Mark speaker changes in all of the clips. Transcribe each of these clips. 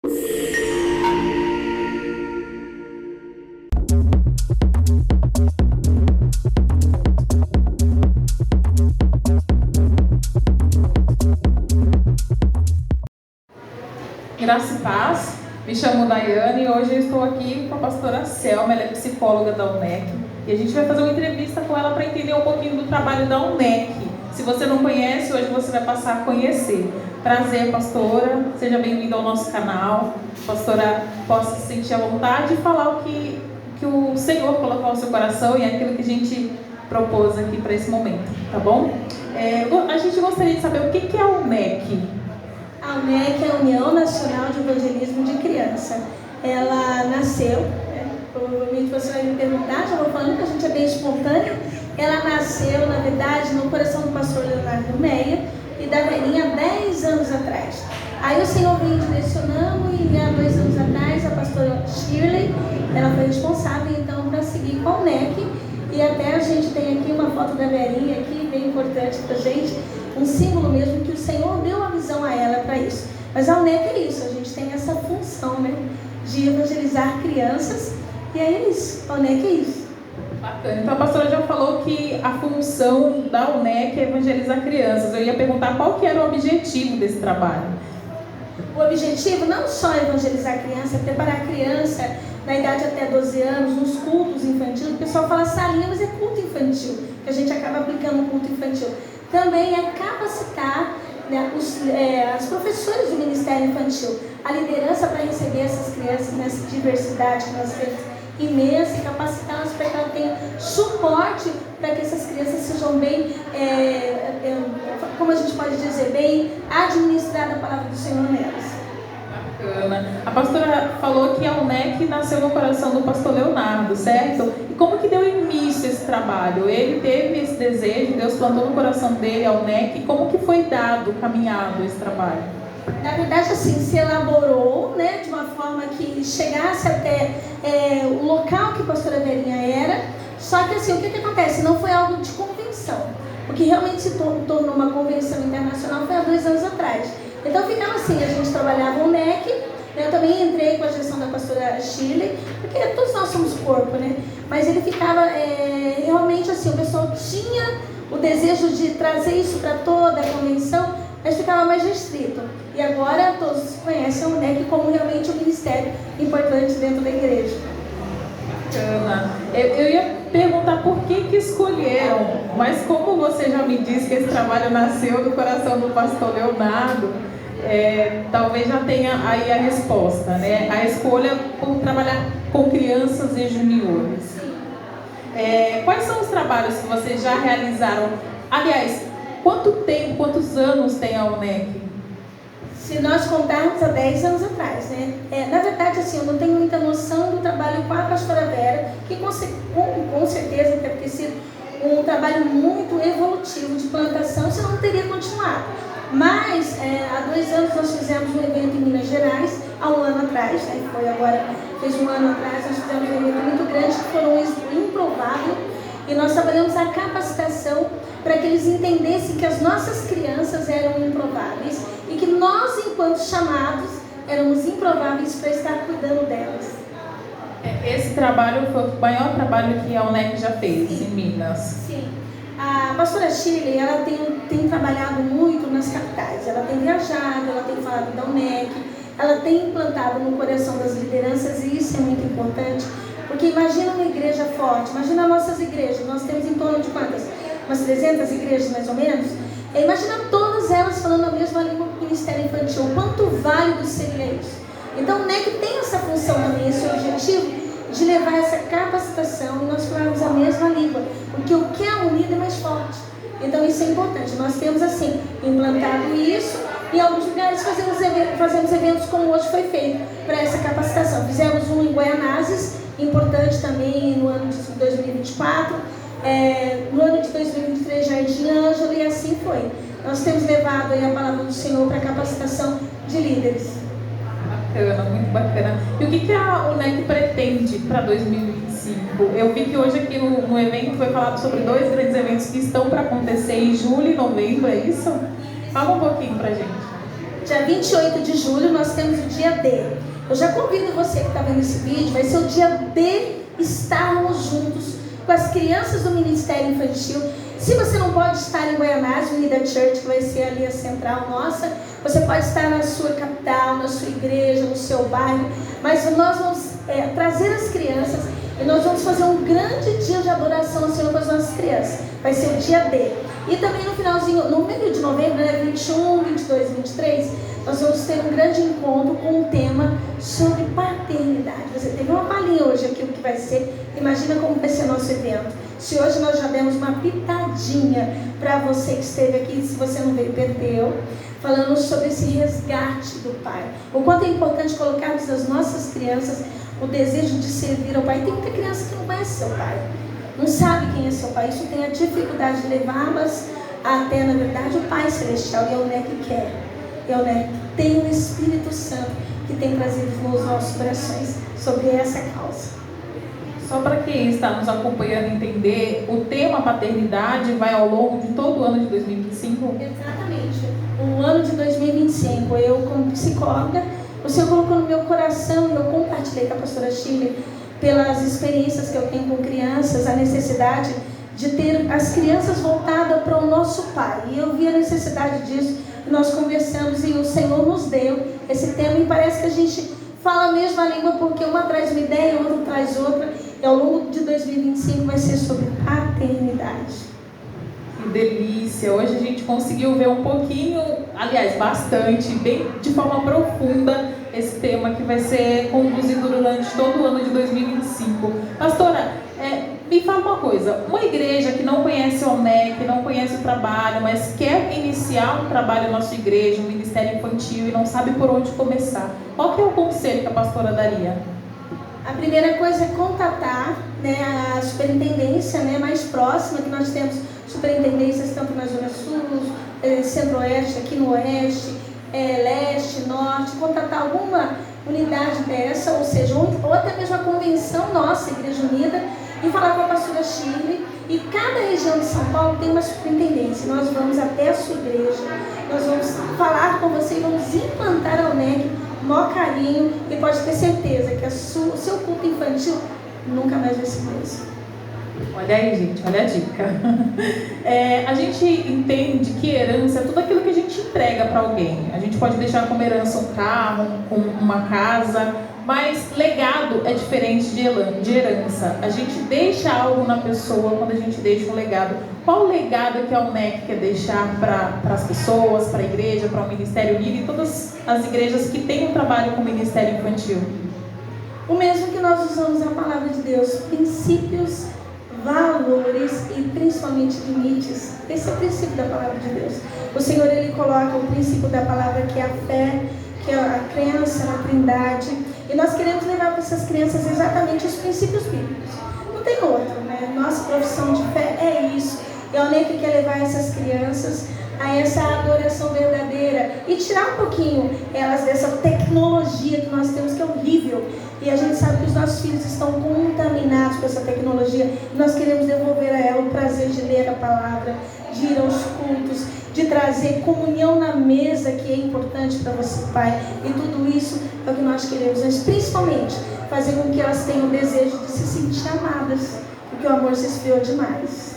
Speaker 1: Graça e paz, me chamo Daiane e hoje eu estou aqui com a pastora Selma, ela é psicóloga da UNEC e a gente vai fazer uma entrevista com ela para entender um pouquinho do trabalho da UNEC. Se você não conhece, hoje você vai passar a conhecer. Prazer, pastora, seja bem-vinda ao nosso canal. A pastora possa se sentir à vontade e falar o que o Senhor colocou no seu coração e é aquilo que a gente propôs aqui para esse momento, tá bom? A gente gostaria de saber o que é a UNEC.
Speaker 2: A UNEC é a União Nacional de Evangelismo de Criança. Ela nasceu, provavelmente você vai me perguntar, já vou falando que a gente é bem espontâneo. Ela nasceu, na verdade, no coração do pastor Leonardo Meia e da velhinha há 10 anos atrás. Aí o Senhor veio direcionando e há 2 anos atrás a pastora Shirley, ela foi responsável então para seguir com a UNEC. E até a gente tem aqui uma foto da velhinha aqui, bem importante para a gente, um símbolo mesmo que o Senhor deu a visão a ela para isso. Mas a UNEC é isso, a gente tem essa função, né, de evangelizar crianças, e é isso, a UNEC é isso.
Speaker 1: Bacana. Então a pastora já falou que a função da UNEC é evangelizar crianças. Eu ia perguntar qual que era o objetivo desse trabalho.
Speaker 2: O objetivo não só é evangelizar a criança, é preparar a criança na idade até 12 anos, nos cultos infantis. O pessoal fala salinha, mas é culto infantil, que a gente acaba aplicando o culto infantil. Também é capacitar, né, as professores do Ministério Infantil, a liderança para receber essas crianças nessa diversidade que nós temos imensa e capacitá-las para que elas tenham suporte para que essas crianças sejam bem, como a gente pode dizer, bem administrada a palavra do Senhor nelas.
Speaker 1: Bacana. A pastora falou que a UNEC nasceu no coração do pastor Leonardo, certo? E como que deu início esse trabalho? Ele teve esse desejo, Deus plantou no coração dele a UNEC, e como que foi dado, caminhado esse trabalho?
Speaker 2: Na verdade, assim, se elaborou, né, de uma forma que chegasse até o local que a pastora Verinha era, só que assim, o que acontece? Não foi algo de convenção. O que realmente se tornou uma convenção internacional foi há 2 anos atrás. Então ficava assim, a gente trabalhava o UNEC, eu também entrei com a gestão da pastora Shirley, porque todos nós somos corpo, né? Mas ele ficava realmente assim, o pessoal tinha o desejo de trazer isso para toda a convenção, mas ficava mais restrito. E agora todos conhecem o UNEC como realmente um ministério importante dentro da igreja.
Speaker 1: Bacana. Eu ia perguntar por que escolheram, mas como você já me disse que esse trabalho nasceu do coração do pastor Leonardo, talvez já tenha aí a resposta, né? A escolha por trabalhar com crianças e juniores. Quais são os trabalhos que vocês já realizaram? Aliás, quantos anos tem a UNEC?
Speaker 2: Se nós contarmos há 10 anos atrás, né? Na verdade, assim, eu não tenho muita noção do trabalho com a pastora Vera, que com certeza deve ter sido um trabalho muito evolutivo de plantação, senão não teria continuado. Mas, há 2 anos nós fizemos um evento em Minas Gerais, há 1 ano atrás, né? Foi agora, fez 1 ano atrás, nós fizemos um evento muito grande, que foi um êxito improvável, e nós trabalhamos a capacitação para que eles entendessem que as nossas crianças eram improváveis e que nós, enquanto chamados, éramos improváveis para estar cuidando delas.
Speaker 1: Esse trabalho foi o maior trabalho que a UNEC já fez em Minas.
Speaker 2: Sim. A pastora Shirley, ela tem trabalhado muito nas capitais. Ela tem viajado, ela tem falado da UNEC, ela tem implantado no coração das lideranças, e isso é muito importante, porque imagina uma igreja forte, imagina nossas igrejas, nós temos em torno de quantas? Umas 300 igrejas mais ou menos. Imagina todas elas falando a mesma língua do Ministério Infantil. Quanto válido seria isso? Então o NEC tem essa função também, esse objetivo de levar essa capacitação e nós falarmos a mesma língua, porque o que é unido é mais forte. Então isso é importante. Nós temos assim implantado isso. Em alguns lugares fazemos eventos como hoje foi feito para essa capacitação. Fizemos um em Guaianazes, importante também no ano de 2024. No ano de 2023 Jardim Ângelo, e assim foi. Nós temos levado aí a palavra do Senhor para a capacitação de líderes.
Speaker 1: Bacana, muito bacana. E o que a UNEC pretende para 2025? Eu vi que hoje aqui no evento foi falado sobre 2 grandes eventos que estão para acontecer em julho e novembro, é isso? Fala um pouquinho para a gente.
Speaker 2: dia 28 de julho, nós temos o dia D. Eu já convido você que está vendo esse vídeo, vai ser o dia D, estarmos juntos com as crianças do Ministério Infantil. Se você não pode estar em Guaianazes, Unida Church, que vai ser ali a central nossa, você pode estar na sua capital, na sua igreja, no seu bairro, mas nós vamos trazer as crianças e nós vamos fazer um grande dia de adoração ao Senhor com as nossas crianças. Vai ser o dia D. E também no finalzinho, no meio de novembro, 21, 22, 23, nós vamos ter um grande encontro com um tema sobre paternidade. Você teve uma palhinha hoje aqui o que vai ser. Imagina como vai ser nosso evento. Se hoje nós já demos uma pitadinha para você que esteve aqui, se você não veio, perdeu, falando sobre esse resgate do Pai. O quanto é importante colocarmos nas nossas crianças o desejo de servir ao Pai. Tem muita criança que não conhece seu Pai, não sabe quem é seu Pai. Isso tem a dificuldade de levá-las até, na verdade, o Pai Celestial. E é o NEC que quer. É o NEC que tem o Espírito Santo que tem trazido nos nossos corações sobre essa causa.
Speaker 1: Só para quem está nos acompanhando entender, o tema paternidade vai ao longo de todo o ano de 2025?
Speaker 2: Exatamente. O ano de 2025, eu como psicóloga, o Senhor colocou no meu coração e eu compartilhei com a pastora Shirley, pelas experiências que eu tenho com crianças, a necessidade de ter as crianças voltadas para o nosso Pai. E eu vi a necessidade disso, e nós conversamos e o Senhor nos deu esse tema e parece que a gente fala a mesma língua, porque uma traz uma ideia, outra traz outra. E ao longo de 2025 vai ser sobre paternidade.
Speaker 1: Que delícia! Hoje a gente conseguiu ver um pouquinho, aliás, bastante, bem de forma profunda, esse tema que vai ser conduzido durante todo o ano de 2025. Pastora, me fala uma coisa, uma igreja que não conhece o NEC, não conhece o trabalho, mas quer iniciar um trabalho na sua igreja, um ministério infantil e não sabe por onde começar, qual que é o conselho que a pastora daria?
Speaker 2: A primeira coisa é contatar, a superintendência, mais próxima, que nós temos superintendências tanto na Zona Sul, Centro-Oeste, aqui no Oeste, Leste, Norte, contatar alguma unidade dessa, ou seja, ou até mesmo a convenção nossa, Igreja Unida, e falar com a pastora Shirley. E cada região de São Paulo tem uma superintendência. Nós vamos até a sua igreja, nós vamos falar com você e vamos implantar a UNEC com o maior carinho, e pode ter certeza que o seu culto infantil nunca mais vai ser mesmo.
Speaker 1: Olha aí, gente, olha a dica. A gente entende que herança é tudo aquilo que a gente entrega para alguém. A gente pode deixar como herança um carro, uma casa, mas legado é diferente de herança. A gente deixa algo na pessoa quando a gente deixa um legado. Qual o legado que a UNEC quer deixar para as pessoas, para a igreja, para o Ministério Unido e todas as igrejas que têm um trabalho com o Ministério Infantil?
Speaker 2: O mesmo que nós usamos a palavra de Deus, princípios, valores e principalmente limites. Esse é o princípio da palavra de Deus. O Senhor, Ele coloca o princípio da palavra, que é a fé, que é a crença na Trindade, e nós queremos levar para essas crianças exatamente os princípios bíblicos. Não tem outro, Nossa profissão de fé é isso. E a UNEC quer levar essas crianças a essa adoração verdadeira e tirar um pouquinho elas dessa tecnologia que nós temos, que é horrível. E a gente sabe que os nossos filhos estão contaminados com essa tecnologia. E nós queremos devolver a ela o prazer de ler a palavra, de ir aos cultos, de trazer comunhão na mesa, que é importante para você, Pai. E tudo isso é o que nós queremos, mas principalmente fazer com que elas tenham o desejo de se sentir amadas, porque o amor se esfriou demais.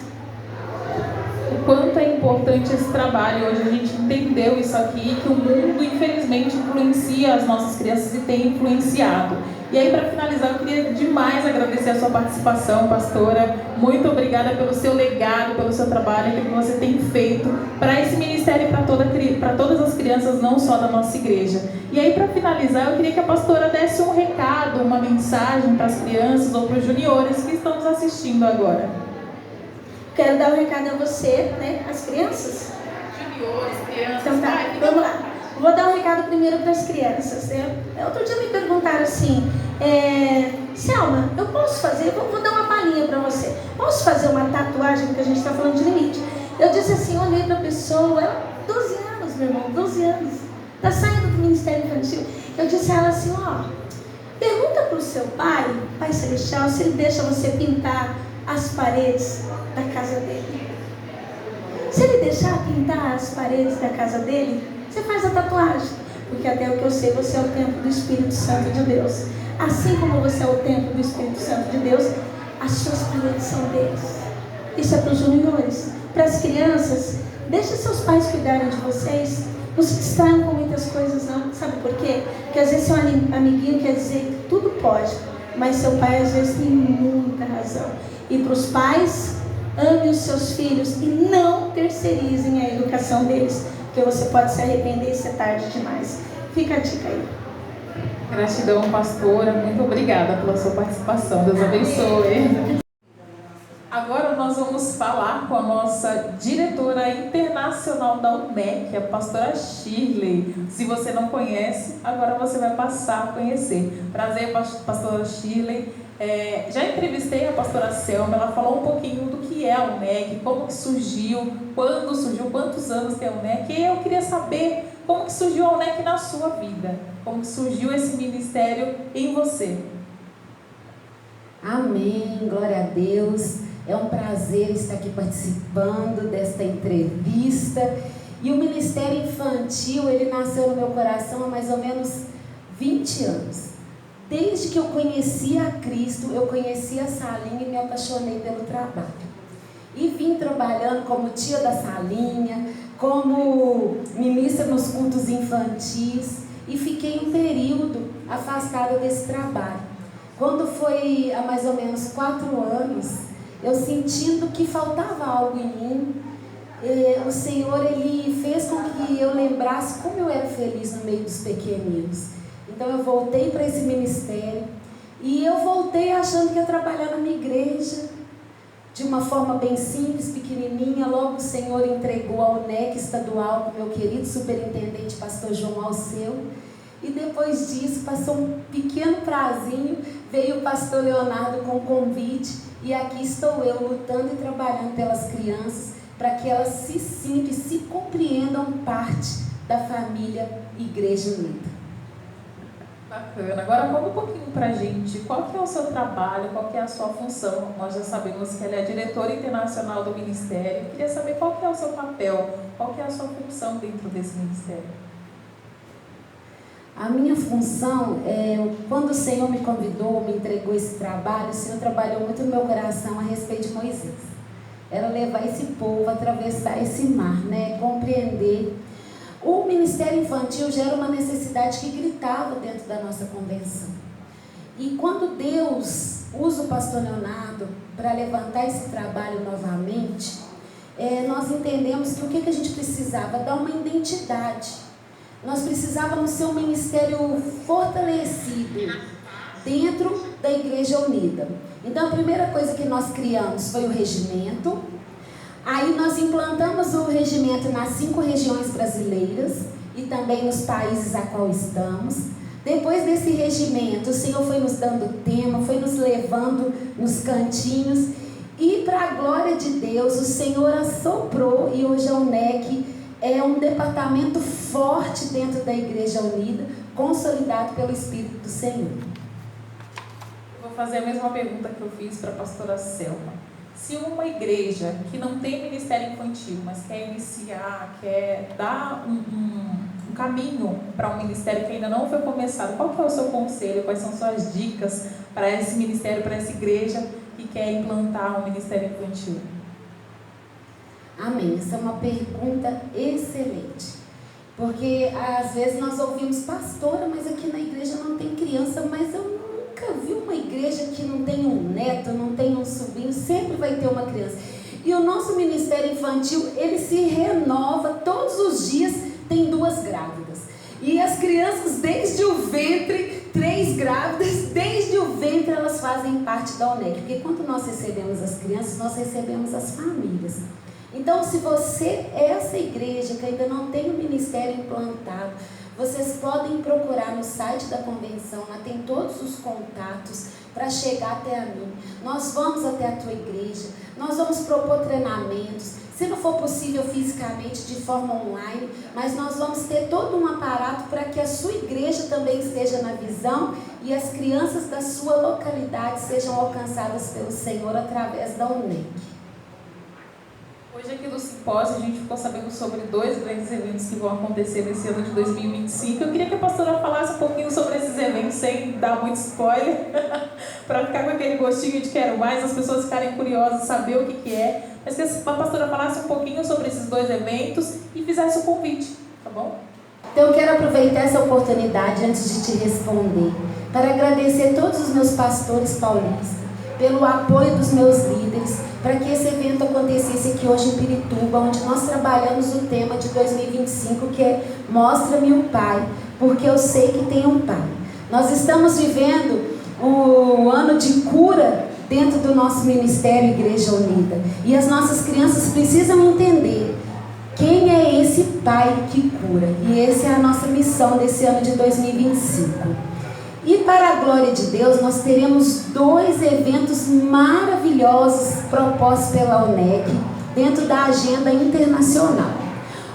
Speaker 1: O quanto é importante esse trabalho. Hoje a gente entendeu isso aqui, que o mundo infelizmente influencia as nossas crianças e tem influenciado. E aí, para finalizar, eu queria demais agradecer a sua participação, pastora. Muito obrigada pelo seu legado, pelo seu trabalho, pelo que você tem feito para esse ministério e para todas as crianças, não só da nossa igreja. E aí, para finalizar, eu queria que a pastora desse um recado, uma mensagem para as crianças ou para os juniores que estão nos assistindo agora.
Speaker 2: Quero dar um recado a você, as crianças.
Speaker 1: Juniores, crianças.
Speaker 2: Então tá, vamos lá. Vou dar um recado primeiro para as crianças. Outro dia me perguntaram assim, Selma, eu posso fazer, vou dar uma palhinha para você, posso fazer uma tatuagem, porque a gente está falando de limite. Eu disse assim, olhei para a pessoa, ela 12 anos, meu irmão, 12 anos, está saindo do Ministério Infantil. Eu disse a ela assim, pergunta para o seu pai, Pai Celestial, se ele deixa você pintar as paredes da casa dele. Se ele deixar pintar as paredes da casa dele, você faz a tatuagem. Porque até o que eu sei, você é o templo do Espírito Santo de Deus. Assim como você é o templo do Espírito Santo de Deus, as suas paredes são deles. Isso é para os juniores. Para as crianças, deixe seus pais cuidarem de vocês. Não se distraiam com muitas coisas não. Sabe por quê? Porque às vezes seu amiguinho quer dizer que tudo pode, mas seu pai às vezes tem muita razão. E para os pais, ame os seus filhos e não terceirizem a educação deles, porque você pode se arrepender e ser tarde demais. Fica a dica aí.
Speaker 1: Gratidão, pastora. Muito obrigada pela sua participação. Deus abençoe. Agora nós vamos falar com a nossa diretora internacional da UNEC, a pastora Shirley. Se você não conhece, agora você vai passar a conhecer. Prazer, pastora Shirley. Já entrevistei a pastora Selma, ela falou um pouquinho do que é a UNEC, como que surgiu, quando surgiu, quantos anos tem a UNEC. E eu queria saber como que surgiu a UNEC na sua vida, como que surgiu esse ministério em você.
Speaker 3: Amém, glória a Deus. É um prazer estar aqui participando desta entrevista. E o Ministério Infantil, ele nasceu no meu coração há mais ou menos 20 anos. Desde que eu conheci a Cristo, eu conheci a Salinha e me apaixonei pelo trabalho. E vim trabalhando como tia da Salinha, como ministra nos cultos infantis, e fiquei um período afastada desse trabalho. Quando foi há mais ou menos 4 anos, eu sentindo que faltava algo em mim, o Senhor, Ele fez com que eu lembrasse como eu era feliz no meio dos pequeninos. Então eu voltei para esse ministério, e eu voltei achando que ia trabalhar na minha igreja, de uma forma bem simples, pequenininha. Logo o Senhor entregou a UNEC estadual para o meu querido superintendente, pastor João Alceu. E depois disso, passou um pequeno prazinho, veio o pastor Leonardo com o convite, e aqui estou eu lutando e trabalhando pelas crianças, para que elas se sintam e se compreendam parte da família Igreja Unida.
Speaker 1: Bacana. Agora conta um pouquinho pra gente, qual que é o seu trabalho, qual que é a sua função. Nós já sabemos que ela é a diretora internacional do Ministério. Eu queria saber qual que é o seu papel, qual que é a sua função dentro desse Ministério.
Speaker 3: A minha função, quando o Senhor me convidou, me entregou esse trabalho, o Senhor trabalhou muito no meu coração a respeito de Moisés. Era levar esse povo a atravessar esse mar, compreender. O Ministério Infantil já era uma necessidade que gritava dentro da nossa convenção. E quando Deus usa o pastor Leonardo para levantar esse trabalho novamente, nós entendemos que o que a gente precisava? Dar uma identidade. Nós precisávamos ser um ministério fortalecido dentro da Igreja Unida. Então a primeira coisa que nós criamos foi o regimento. Aí nós implantamos o regimento nas 5 regiões brasileiras e também nos países a qual estamos. Depois desse regimento, o Senhor foi nos dando tema, foi nos levando nos cantinhos, e para a glória de Deus, o Senhor assoprou, e hoje a UNEC é um departamento forte dentro da Igreja Unida, consolidado pelo Espírito do Senhor.
Speaker 1: Vou fazer a mesma pergunta que eu fiz para a pastora Selma. Se uma igreja que não tem ministério infantil, mas quer iniciar, quer dar um caminho para um ministério que ainda não foi começado, qual que é o seu conselho, quais são suas dicas para esse ministério, para essa igreja que quer implantar um ministério infantil?
Speaker 3: Amém. Essa é uma pergunta excelente. Porque às vezes nós ouvimos, pastora, mas aqui na igreja não tem criança, mas eu nunca vi uma igreja que não tem um neto, não tem um sobrinho, sempre vai ter uma criança. E o nosso ministério infantil, ele se renova todos os dias, tem 2 grávidas. E as crianças desde o ventre, 3 grávidas, desde o ventre elas fazem parte da UNEC. Porque quando nós recebemos as crianças, nós recebemos as famílias. Então, se você é essa igreja que ainda não tem o ministério implantado, vocês podem procurar no site da convenção, lá tem todos os contatos para chegar até a mim. Nós vamos até a tua igreja, nós vamos propor treinamentos, se não for possível fisicamente, de forma online, mas nós vamos ter todo um aparato para que a sua igreja também esteja na visão e as crianças da sua localidade sejam alcançadas pelo Senhor através da UNEC.
Speaker 1: Hoje aqui no simpósio a gente ficou sabendo sobre 2 grandes eventos que vão acontecer nesse ano de 2025. Eu queria que a pastora falasse um pouquinho sobre esses eventos, sem dar muito spoiler, para ficar com aquele gostinho de quero mais, as pessoas ficarem curiosas, saber o que é. Mas que a pastora falasse um pouquinho sobre esses 2 eventos e fizesse o convite, tá bom?
Speaker 3: Então eu quero aproveitar essa oportunidade antes de te responder, para agradecer todos os meus pastores paulistas, pelo apoio dos meus líderes, para que esse evento acontecesse aqui hoje em Pirituba, onde nós trabalhamos o tema de 2025, que é Mostra-me o Pai, porque eu sei que tem um Pai. Nós estamos vivendo um ano de cura dentro do nosso ministério Igreja Unida, e as nossas crianças precisam entender quem é esse Pai que cura, e essa é a nossa missão desse ano de 2025. E para a glória de Deus, nós teremos 2 eventos maravilhosos propostos pela UNEC dentro da agenda internacional.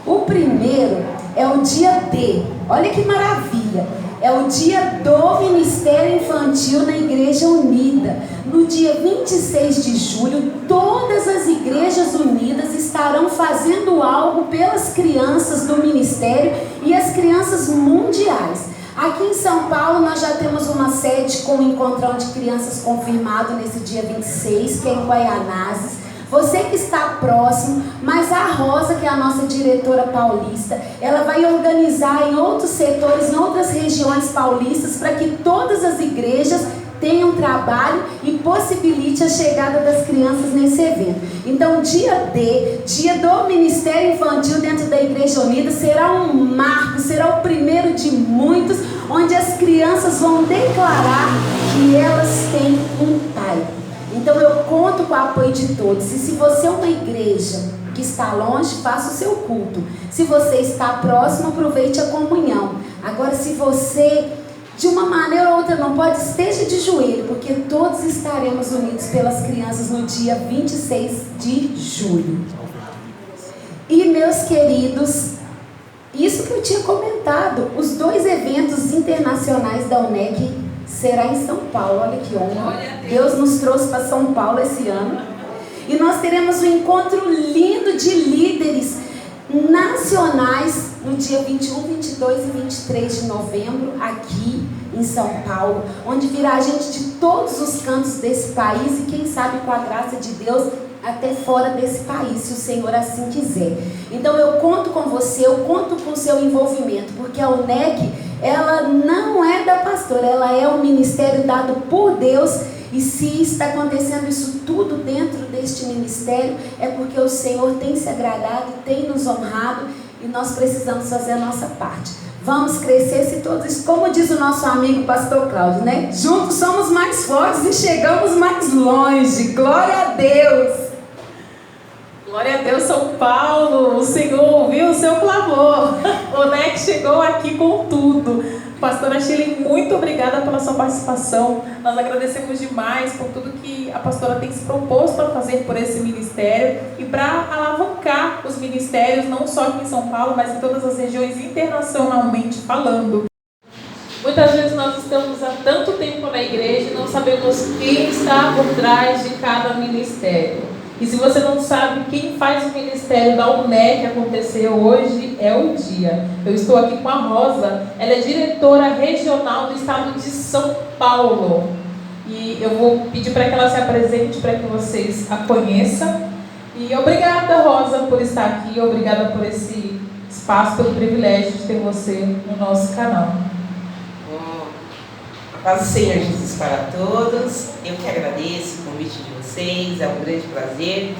Speaker 3: O primeiro é o dia D, olha que maravilha, é o dia do Ministério Infantil na Igreja Unida. No dia 26 de julho, todas as igrejas unidas estarão fazendo algo pelas crianças do Ministério e as crianças mundiais. Aqui em São Paulo nós já temos uma sede com um encontrão de crianças confirmado nesse dia 26, que é em Guaianazes. Você que está próximo, mas a Rosa, que é a nossa diretora paulista, ela vai organizar em outros setores, em outras regiões paulistas, para que todas as igrejas tenham trabalho e possibilite a chegada das crianças nesse evento. Então, dia D, dia do Ministério Infantil dentro da Igreja Unida, será um marco, será o primeiro de muitos, onde as crianças vão declarar que elas têm um Pai. Então, eu conto com o apoio de todos. E se você é uma igreja que está longe, faça o seu culto. Se você está próximo, aproveite a comunhão. Agora, se você de uma maneira ou outra não pode, esteja de joelho, porque todos estaremos unidos pelas crianças no dia 26 de julho. E meus queridos, isso que eu tinha comentado, os 2 eventos internacionais da UNEC será em São Paulo. Olha que honra, Deus nos trouxe para São Paulo esse ano. E nós teremos um encontro lindo de líderes nacionais no dia 21, 22 e 23 de novembro, aqui em São Paulo, onde virá gente de todos os cantos desse país e quem sabe com a graça de Deus até fora desse país, se o Senhor assim quiser. Então eu conto com você, eu conto com o seu envolvimento, porque a UNEC, ela não é da pastora, ela é um ministério dado por Deus. E se está acontecendo isso tudo dentro deste ministério, é porque o Senhor tem se agradado e tem nos honrado, e nós precisamos fazer a nossa parte. Vamos crescer se todos, como diz o nosso amigo pastor Cláudio, né? Juntos somos mais fortes e chegamos mais longe. Glória a Deus!
Speaker 1: Glória a Deus, São Paulo, o Senhor ouviu o seu clamor. O NEC chegou aqui com tudo. Pastora Shirley, muito obrigada pela sua participação. Nós agradecemos demais por tudo que a pastora tem se proposto a fazer por esse ministério e para alavancar os ministérios, não só aqui em São Paulo, mas em todas as regiões internacionalmente falando. Muitas vezes nós estamos há tanto tempo na igreja e não sabemos quem está por trás de cada ministério. E se você não sabe quem faz o ministério da UNEC acontecer hoje, é o dia. Eu estou aqui com a Rosa, ela é diretora regional do estado de São Paulo. E eu vou pedir para que ela se apresente, para que vocês a conheçam. E obrigada, Rosa, por estar aqui, obrigada por esse espaço, pelo privilégio de ter você no nosso canal.
Speaker 4: A paz do Senhor Jesus para todos. Eu que agradeço o convite de vocês, é um grande prazer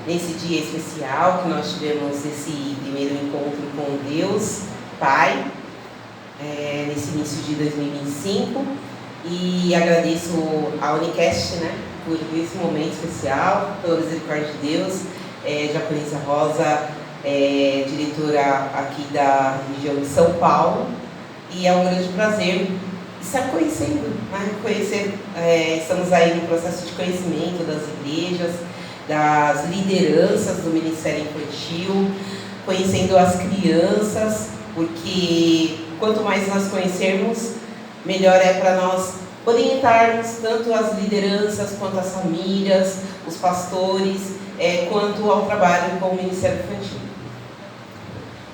Speaker 4: nesse dia especial que nós tivemos esse primeiro encontro com Deus Pai, nesse início de 2025, e agradeço a Unicast, né, por esse momento especial, pela misericórdia de Deus. Já conheço a Rosa, diretora aqui da região de São Paulo, e é um grande prazer estar conhecendo, né? Estamos aí no processo de conhecimento das igrejas, das lideranças do Ministério Infantil, conhecendo as crianças, porque quanto mais nós conhecermos, melhor é para nós orientarmos tanto as lideranças quanto as famílias, os pastores, quanto ao trabalho com o Ministério Infantil.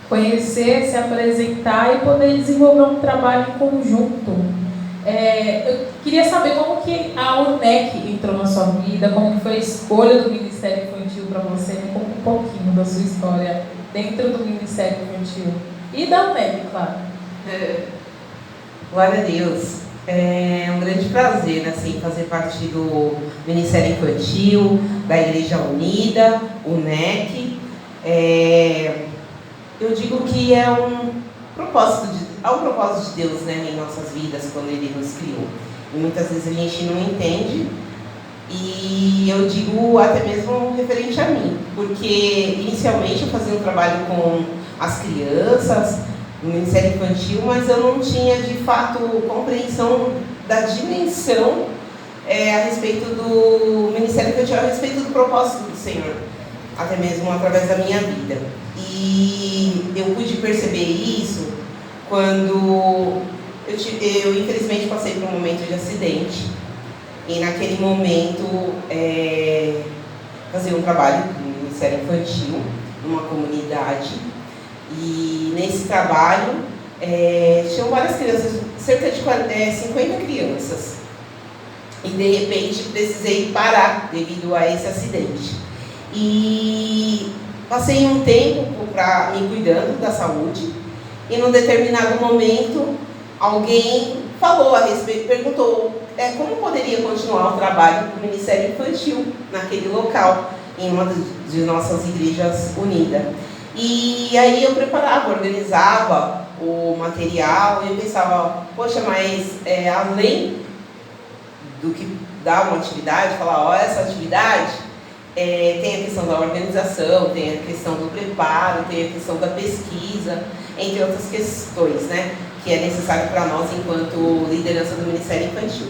Speaker 1: Conhecer, se apresentar e poder desenvolver um trabalho em conjunto. Eu queria saber como que a UNEC entrou na sua vida, como que foi a escolha do Ministério Infantil para você. Me conta um pouquinho da sua história dentro do Ministério Infantil e da UNEC, claro.
Speaker 4: Glória a Deus. É um grande prazer, assim, fazer parte do Ministério Infantil, da Igreja Unida, UNEC. Eu digo que é um propósito de Deus, né, em nossas vidas, quando Ele nos criou. E muitas vezes a gente não entende, e eu digo até mesmo referente a mim, porque inicialmente eu fazia um trabalho com as crianças, no Ministério Infantil, mas eu não tinha de fato compreensão da dimensão a respeito do Ministério Infantil, a respeito do propósito do Senhor, até mesmo através da minha vida. E eu pude perceber isso quando eu infelizmente passei por um momento de acidente, e naquele momento fazia um trabalho no Ministério Infantil, numa comunidade, e nesse trabalho tinham várias crianças, cerca de 50 crianças, e de repente precisei parar devido a esse acidente. E passei um tempo me cuidando da saúde, e num determinado momento alguém falou a respeito, perguntou como poderia continuar o trabalho do Ministério Infantil naquele local, em uma de nossas igrejas unidas. E aí eu preparava, organizava o material, e eu pensava, poxa, mas além do que dá uma atividade, falar, essa atividade tem a questão da organização, tem a questão do preparo, tem a questão da pesquisa, entre outras questões, né, que é necessário para nós enquanto liderança do Ministério Infantil.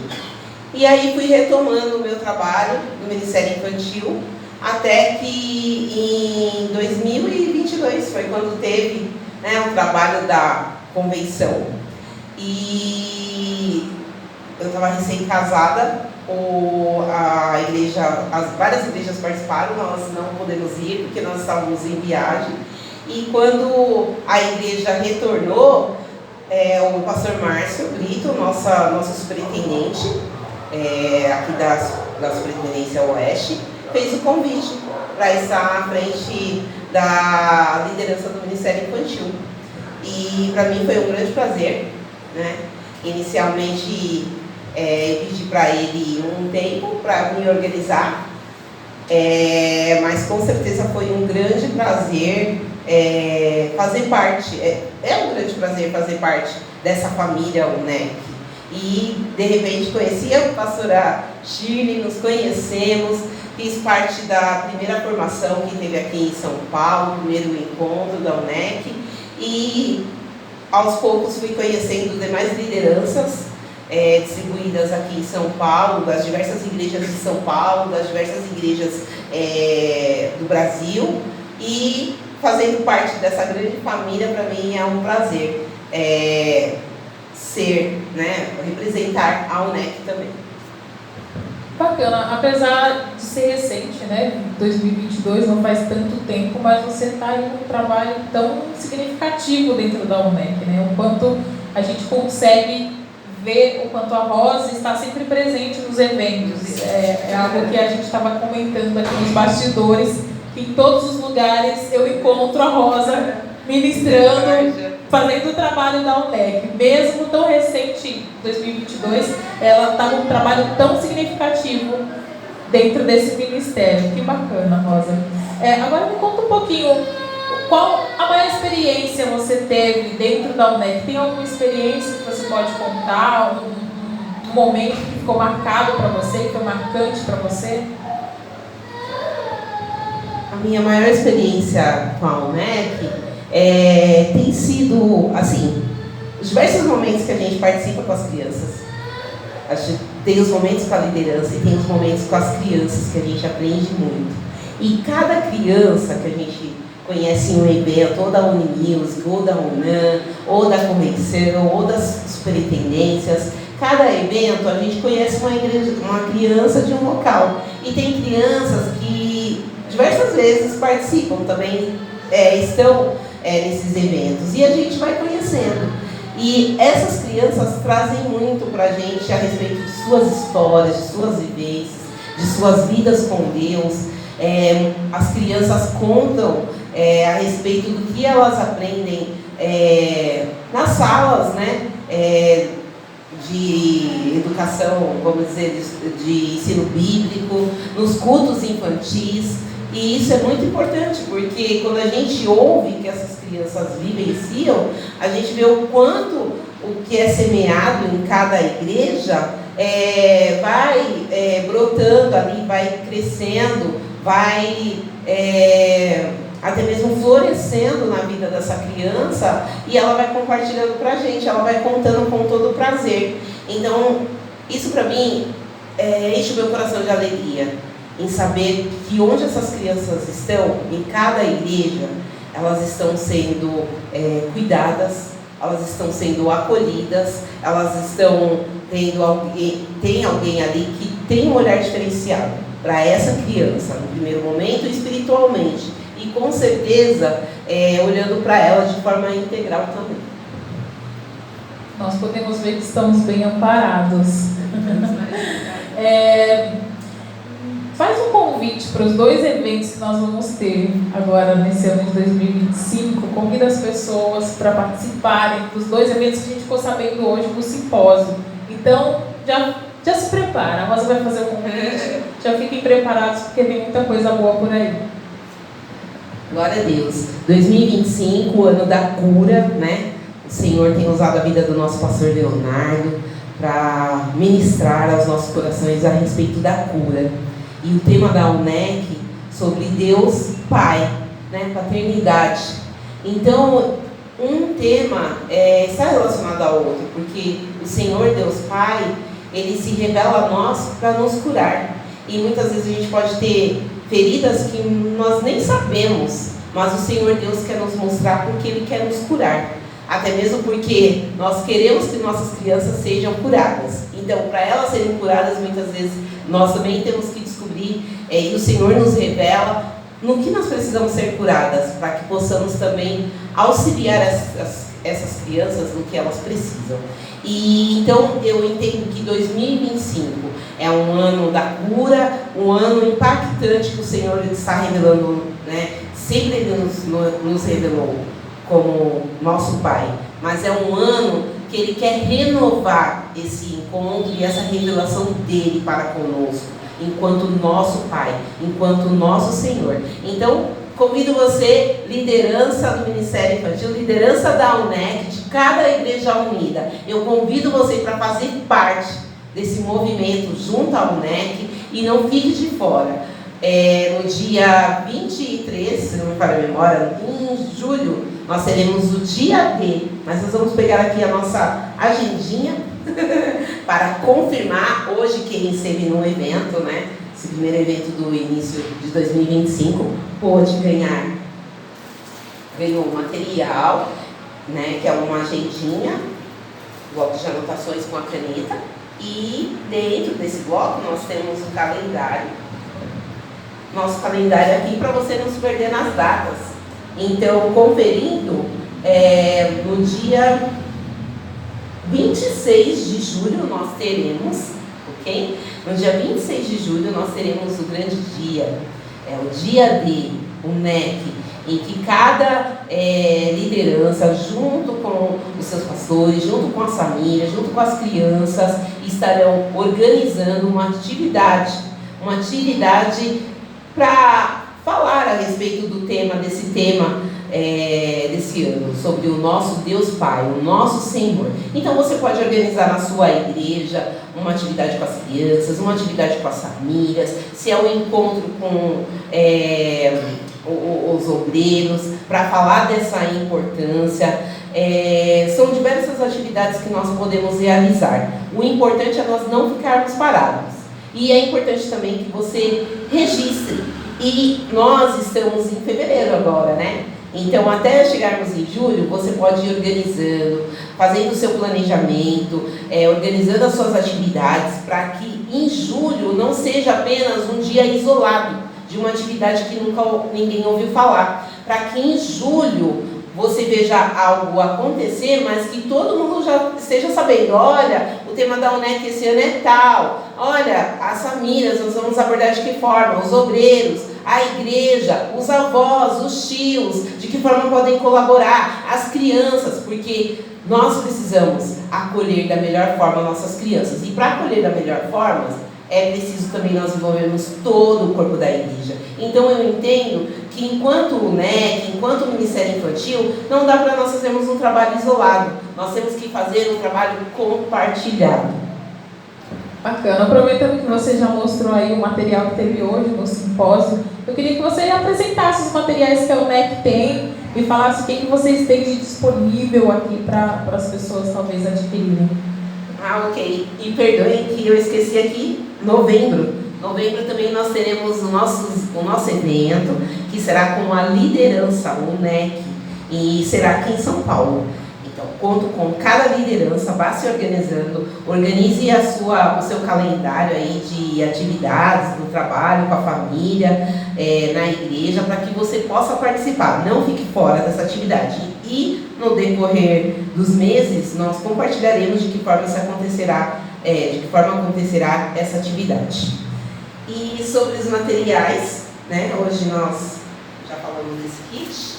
Speaker 4: E aí fui retomando o meu trabalho no Ministério Infantil, até que em 2022 foi quando teve, né, o trabalho da convenção. E eu estava recém-casada, a igreja, várias igrejas participaram, nós não podemos ir porque nós estávamos em viagem. E quando a igreja retornou, o pastor Márcio Brito, nosso superintendente, aqui da Superintendência Oeste, fez o convite para estar à frente da liderança do Ministério Infantil. E para mim foi um grande prazer, né? Inicialmente eu pedi para ele um tempo para me organizar, mas com certeza foi um grande prazer fazer parte, um grande prazer fazer parte dessa família UNEC. E de repente conheci a pastora Shirley, nos conhecemos, fiz parte da primeira formação que teve aqui em São Paulo, o primeiro encontro da UNEC, e aos poucos fui conhecendo demais lideranças distribuídas aqui em São Paulo, das diversas igrejas de São Paulo, das diversas igrejas do Brasil, e fazendo parte dessa grande família, para mim é um prazer representar a UNEC também.
Speaker 1: Bacana, apesar de ser recente, né, 2022, não faz tanto tempo, mas você está em um trabalho tão significativo dentro da UNEC, né, o quanto a gente consegue ver, o quanto a Rosa está sempre presente nos eventos, é algo que a gente estava comentando aqui nos bastidores, que em todos os lugares eu encontro a Rosa ministrando, fazendo o trabalho da UNEC, mesmo tão recente, 2022, ela está com um trabalho tão significativo dentro desse ministério. Que bacana, Rosa. Agora me conta um pouquinho, qual a maior experiência você teve dentro da UNEC? Tem alguma experiência que você pode contar, um momento que ficou marcado para você, que foi marcante para você?
Speaker 4: A minha maior experiência com a UNEC tem sido, assim, os diversos momentos que a gente participa com as crianças. A gente tem os momentos com a liderança e tem os momentos com as crianças que a gente aprende muito. E cada criança que a gente conhece em um evento, ou da Unimusic, ou da UNAM, ou da convenção, ou das superintendências, cada evento a gente conhece uma criança de um local. E tem crianças que diversas vezes participam também, estão nesses eventos. E a gente vai conhecendo. E essas crianças trazem muito para a gente a respeito de suas histórias, de suas vivências, de suas vidas com Deus. As crianças contam a respeito do que elas aprendem nas salas, né, de educação, vamos dizer, de ensino bíblico, nos cultos infantis. E isso é muito importante, porque quando a gente ouve que essas crianças vivenciam, a gente vê o quanto o que é semeado em cada igreja vai brotando ali, vai crescendo, vai até mesmo florescendo na vida dessa criança, e ela vai compartilhando pra gente, ela vai contando com todo o prazer. Então, isso para mim enche o meu coração de alegria, em saber que onde essas crianças estão, em cada igreja, elas estão sendo cuidadas, elas estão sendo acolhidas, elas estão tem alguém ali que tem um olhar diferenciado para essa criança, no primeiro momento, espiritualmente, e com certeza olhando para ela de forma integral também.
Speaker 1: Nós podemos ver que estamos bem amparados. Faz um convite para os 2 eventos que nós vamos ter agora nesse ano de 2025. Convida as pessoas para participarem dos 2 eventos que a gente ficou sabendo hoje do simpósio. Então, já se prepara. A Rosa vai fazer o convite. Já fiquem preparados, porque tem muita coisa boa por aí.
Speaker 4: Glória a Deus. 2025, ano da cura, né? O Senhor tem usado a vida do nosso pastor Leonardo para ministrar aos nossos corações a respeito da cura. E o tema da UNEC sobre Deus Pai, né? Paternidade. Então, um tema está relacionado ao outro, porque o Senhor Deus Pai, Ele se revela a nós para nos curar. E muitas vezes a gente pode ter feridas que nós nem sabemos, mas o Senhor Deus quer nos mostrar porque Ele quer nos curar. Até mesmo porque nós queremos que nossas crianças sejam curadas. Então, para elas serem curadas, muitas vezes nós também temos que descobrir, e o Senhor nos revela no que nós precisamos ser curadas, para que possamos também auxiliar essas crianças no que elas precisam. E então eu entendo que 2025 é um ano da cura, um ano impactante que o Senhor está revelando, né? Sempre Ele nos revelou como nosso Pai, mas é um ano que Ele quer renovar esse encontro e essa revelação dEle para conosco, enquanto nosso Pai, enquanto nosso Senhor. Então, convido você, liderança do Ministério Infantil, liderança da UNEC, de cada igreja unida. Eu convido você para fazer parte desse movimento junto à UNEC e não fique de fora. No dia 23, se não me falha a memória, em julho, nós teremos o dia D, mas nós vamos pegar aqui a nossa agendinha para confirmar hoje quem esteve no evento, né? Esse primeiro evento do início de 2025, pôde ganhou um material, né, que é uma agendinha, bloco de anotações com a caneta, e dentro desse bloco nós temos um calendário, nosso calendário aqui para você não se perder nas datas. Então, conferindo, no dia 26 de julho nós teremos, ok? No dia 26 de julho nós teremos o grande dia, o dia D, o NEC, em que cada liderança, junto com os seus pastores, junto com as famílias, junto com as crianças, estarão organizando uma atividade para falar a respeito do tema, desse ano, sobre o nosso Deus Pai, o nosso Senhor. Então você pode organizar na sua igreja uma atividade com as crianças, uma atividade com as famílias, se é um encontro com os obreiros, para falar dessa importância. São diversas atividades que nós podemos realizar. O importante é nós não ficarmos parados. E é importante também que você registre. E nós estamos em fevereiro agora, né? Então, até chegarmos em julho, você pode ir organizando, fazendo o seu planejamento, organizando as suas atividades, para que em julho não seja apenas um dia isolado. de uma atividade que nunca ninguém ouviu falar, para que em julho você veja algo acontecer, mas que todo mundo já esteja sabendo. Olha, o tema da UNEC esse ano é tal. Olha, as famílias, nós vamos abordar de que forma? Os obreiros, a igreja, os avós, os tios, de que forma podem colaborar, as crianças, porque nós precisamos acolher da melhor forma nossas crianças. E para acolher da melhor forma, é preciso também nós envolvermos todo o corpo da igreja. Então eu entendo que enquanto o NEC, enquanto o Ministério Infantil, não dá para nós fazermos um trabalho isolado. Nós temos que fazer um trabalho compartilhado.
Speaker 1: Bacana. Aproveitando que você já mostrou aí o material que teve hoje no simpósio, eu queria que você apresentasse os materiais que a UNEC tem e falasse o que vocês têm de disponível aqui para as pessoas talvez adquirirem.
Speaker 4: Ok. E perdoem que eu esqueci aqui, novembro. Novembro também nós teremos o nosso evento, que será com a liderança, o NEC, e será aqui em São Paulo. Então, conto com cada liderança, vá se organizando, organize o seu calendário aí de atividades, do trabalho, com a família, na igreja, para que você possa participar, não fique fora dessa atividade. E no decorrer dos meses, nós compartilharemos de que forma acontecerá essa atividade. E sobre os materiais, né, hoje nós já falamos desse kit.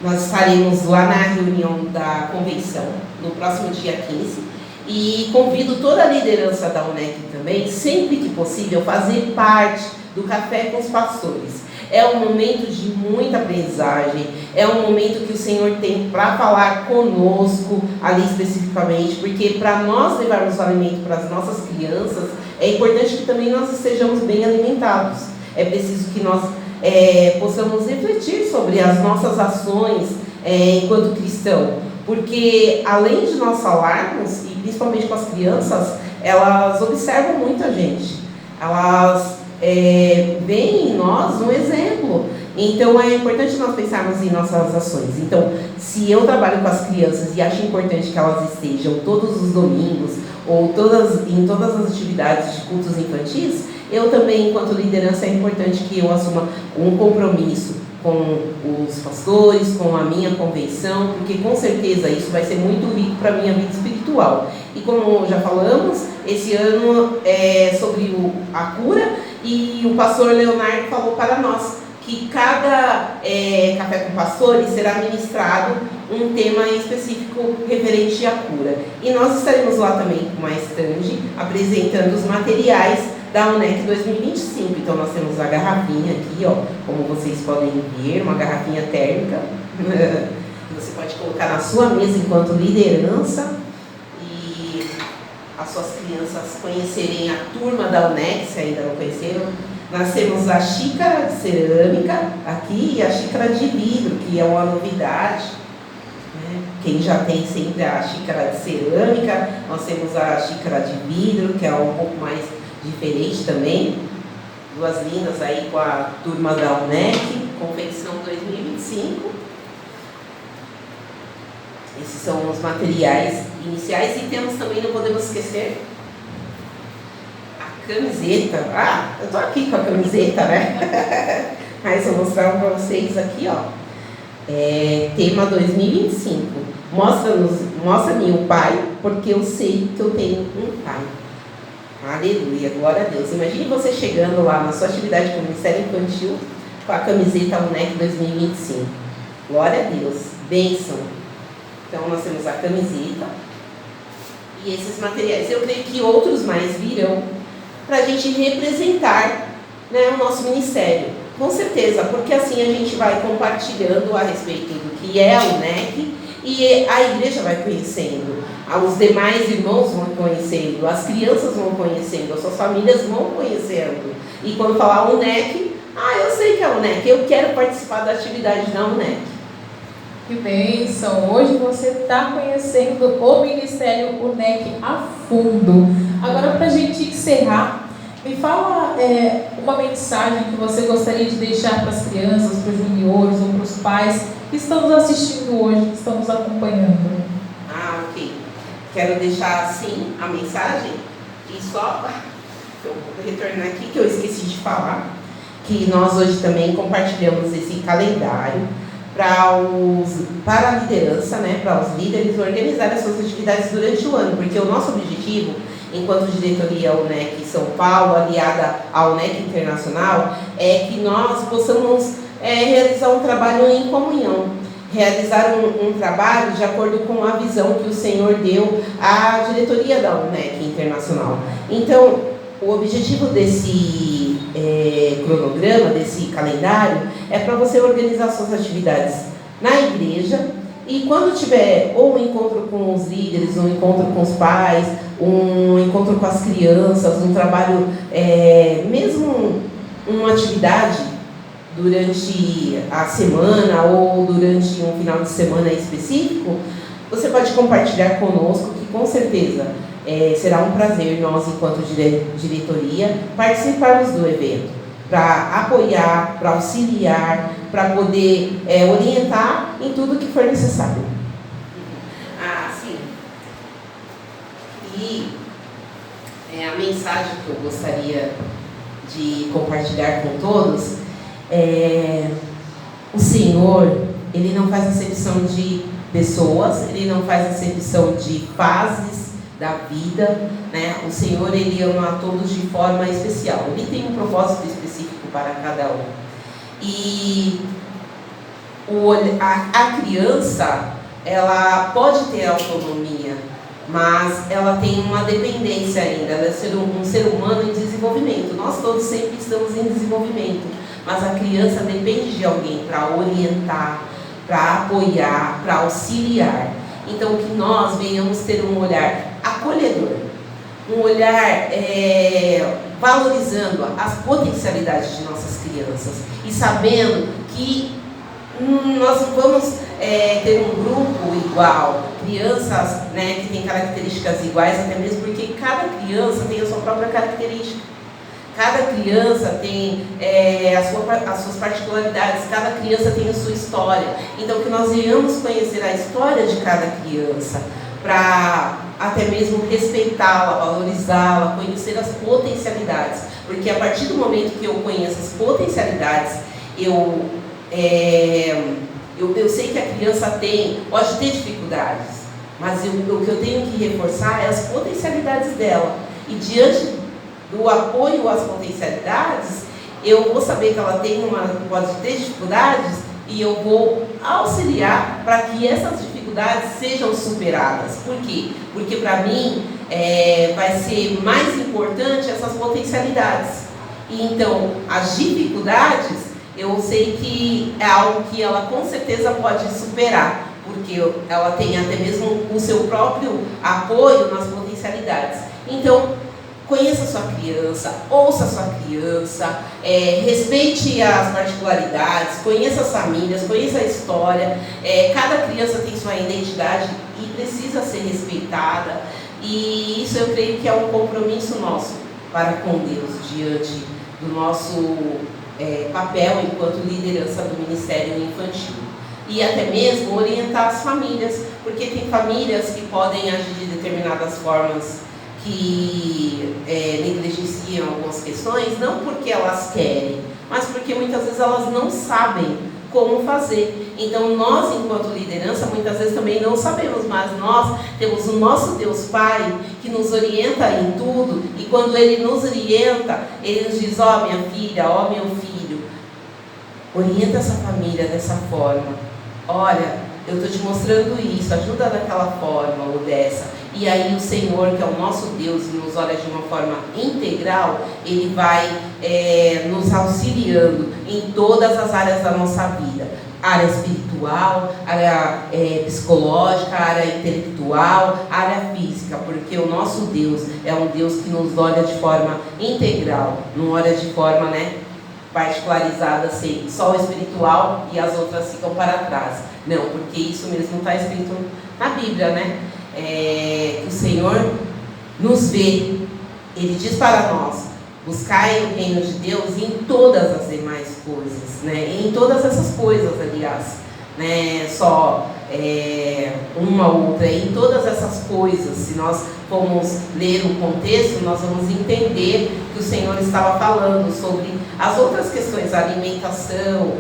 Speaker 4: Nós estaremos lá na reunião da convenção, no próximo dia 15, e convido toda a liderança da UNEC também, sempre que possível, fazer parte do Café com os Pastores. É um momento de muita aprendizagem, é um momento que o Senhor tem para falar conosco, ali especificamente, porque para nós levarmos o alimento para as nossas crianças, é importante que também nós estejamos bem alimentados. É preciso que nós possamos refletir sobre as nossas ações enquanto cristão, porque além de nós falarmos, e principalmente com as crianças, elas observam muito a gente, elas veem em nós um exemplo. Então é importante nós pensarmos em nossas ações. Então, se eu trabalho com as crianças e acho importante que elas estejam todos os domingos ou em todas as atividades de cultos infantis, eu também, enquanto liderança, é importante que eu assuma um compromisso com os pastores, com a minha convenção, porque com certeza isso vai ser muito rico para a minha vida espiritual. E como já falamos, esse ano é sobre a cura, e o pastor Leonardo falou para nós que cada Café com Pastores será ministrado um tema específico referente à cura. E nós estaremos lá também com uma stand apresentando os materiais da UNEC 2025. Então nós temos a garrafinha aqui, ó, como vocês podem ver, uma garrafinha térmica que você pode colocar na sua mesa enquanto liderança, e as suas crianças conhecerem a turma da UNEC, se ainda não conheceram. Nós temos a xícara de cerâmica aqui e a xícara de vidro, que é uma novidade, né? Quem já tem sempre a xícara de cerâmica, nós temos a xícara de vidro, que é um pouco mais diferente também. Duas lindas aí com a turma da UNEC, Confecção 2025. Esses são os materiais iniciais, e temos também, não podemos esquecer, a camiseta. Ah, eu tô aqui com a camiseta, né? Mas vou mostrar para vocês aqui, ó. Tema 2025. Mostra-me o Pai, porque eu sei que eu tenho um Pai. Aleluia, glória a Deus. Imagine você chegando lá na sua atividade com o Ministério Infantil com a camiseta UNEC 2025. Glória a Deus, bênção. Então nós temos a camiseta e esses materiais. Eu creio que outros mais virão para a gente representar, né, o nosso ministério. Com certeza, porque assim a gente vai compartilhando a respeito do que é a UNEC, e a igreja vai conhecendo, os demais irmãos vão conhecendo, as crianças vão conhecendo, as suas famílias vão conhecendo. E quando falar UNEC, eu sei que é a UNEC, eu quero participar da atividade da UNEC.
Speaker 1: Que bênção! Hoje você está conhecendo o Ministério UNEC a fundo. Agora, para a gente encerrar, me fala uma mensagem que você gostaria de deixar para as crianças, para os juniores ou para os pais que estão nos assistindo hoje, que estão nos acompanhando.
Speaker 4: Ok. Quero deixar assim a mensagem, e só eu vou retornar aqui, que eu esqueci de falar, que nós hoje também compartilhamos esse calendário para a liderança, né, para os líderes organizarem as suas atividades durante o ano, porque o nosso objetivo, enquanto diretoria UNEC São Paulo, aliada à UNEC Internacional, é que nós possamos realizar um trabalho em comunhão, realizar um trabalho de acordo com a visão que o Senhor deu à diretoria da UNEC Internacional. Então, o objetivo desse cronograma, desse calendário, é para você organizar suas atividades na igreja, e quando tiver ou um encontro com os líderes, um encontro com os pais, um encontro com as crianças, um trabalho, mesmo uma atividade durante a semana ou durante um final de semana específico, você pode compartilhar conosco, que com certeza será um prazer nós, enquanto diretoria, participarmos do evento, para apoiar, para auxiliar, para poder orientar em tudo que for necessário. Sim. E a mensagem que eu gostaria de compartilhar com todos o Senhor, Ele não faz acepção de pessoas, Ele não faz acepção de fases da vida, né? O Senhor, Ele ama a todos de forma especial. Ele tem um propósito específico para cada um. E a criança, ela pode ter autonomia, mas ela tem uma dependência ainda. Ela é um ser humano em desenvolvimento. Nós todos sempre estamos em desenvolvimento, mas a criança depende de alguém para orientar, para apoiar, para auxiliar. Então, que nós venhamos ter um olhar acolhedor, um olhar valorizando as potencialidades de nossas crianças e sabendo que nós não vamos ter um grupo igual, crianças, né, que têm características iguais, até mesmo porque cada criança tem a sua própria característica. Cada criança tem as suas particularidades, cada criança tem a sua história. Então, que nós venhamos conhecer a história de cada criança, para até mesmo respeitá-la, valorizá-la, conhecer as potencialidades. Porque a partir do momento que eu conheço as potencialidades, eu sei que a criança pode ter dificuldades, mas o que eu tenho que reforçar é as potencialidades dela. E diante do apoio às potencialidades, eu vou saber que ela pode ter dificuldades, e eu vou auxiliar para que essas dificuldades sejam superadas. Por quê? Porque para mim vai ser mais importante essas potencialidades. E então, as dificuldades, eu sei que é algo que ela com certeza pode superar, porque ela tem até mesmo o seu próprio apoio nas potencialidades. Então, conheça a sua criança, ouça a sua criança, respeite as particularidades, conheça as famílias, conheça a história. Cada criança tem sua identidade e precisa ser respeitada. E isso eu creio que é um compromisso nosso para com Deus, diante do nosso papel enquanto liderança do Ministério Infantil. E até mesmo orientar as famílias, porque tem famílias que podem agir de determinadas formas que negligenciam algumas questões, não porque elas querem, mas porque muitas vezes elas não sabem como fazer. Então nós, enquanto liderança, muitas vezes também não sabemos, mas nós temos o nosso Deus Pai, que nos orienta em tudo, e quando Ele nos orienta, Ele nos diz: ó minha filha, ó meu filho, orienta essa família dessa forma, olha, eu estou te mostrando isso, ajuda daquela forma ou dessa. E aí o Senhor, que é o nosso Deus, e nos olha de uma forma integral, Ele vai nos auxiliando em todas as áreas da nossa vida. Área espiritual, área psicológica, área intelectual, área física, porque o nosso Deus é um Deus que nos olha de forma integral, não olha de forma, particularizada, assim, só o espiritual e as outras ficam para trás. Não, porque isso mesmo está escrito na Bíblia, que o Senhor nos vê. Ele diz para nós: buscai o reino de Deus em todas as demais coisas, em todas essas coisas, aliás, só uma outra. Em todas essas coisas, se nós formos ler o contexto, nós vamos entender que o Senhor estava falando sobre as outras questões, a alimentação,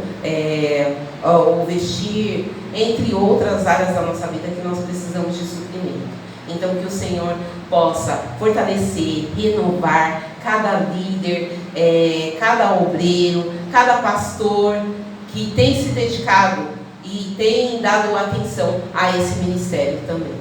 Speaker 4: o vestir, entre outras áreas da nossa vida que nós precisamos de suprimento. Então, que o Senhor possa fortalecer, renovar cada líder, cada obreiro, cada pastor que tem se dedicado e tem dado atenção a esse ministério também.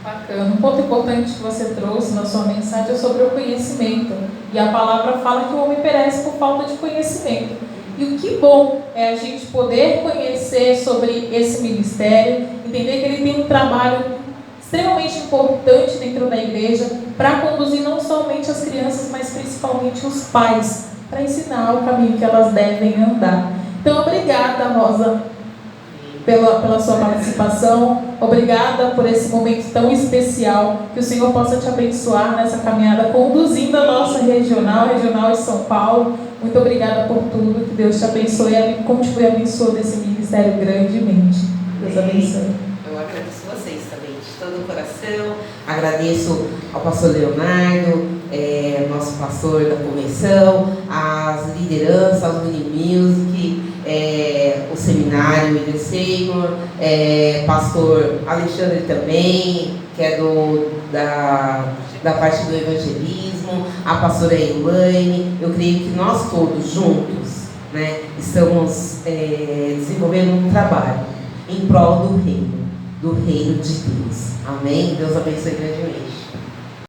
Speaker 1: Bacana. Um ponto importante que você trouxe na sua mensagem é sobre o conhecimento. E a palavra fala que o homem perece por falta de conhecimento. E o que bom é a gente poder conhecer sobre esse ministério, entender que ele tem um trabalho extremamente importante dentro da igreja para conduzir não somente as crianças, mas principalmente os pais, para ensinar o caminho que elas devem andar. Então, obrigada, Rosa, pela sua participação. Obrigada por esse momento tão especial. Que o Senhor possa te abençoar nessa caminhada, conduzindo a nossa regional de São Paulo. Muito obrigada por tudo. Que Deus te abençoe e continue abençoando esse ministério grandemente. Deus abençoe.
Speaker 4: Eu agradeço vocês também, de todo o coração. Agradeço ao pastor Leonardo, nosso pastor da convenção, as lideranças, ao Unimusic, o seminário William Seymour, pastor Alexandre também, que é da parte do evangelismo, a pastora Elaine. Eu creio que nós todos juntos, né, estamos desenvolvendo um trabalho em prol do reino de Deus. Amém? Deus abençoe grandemente.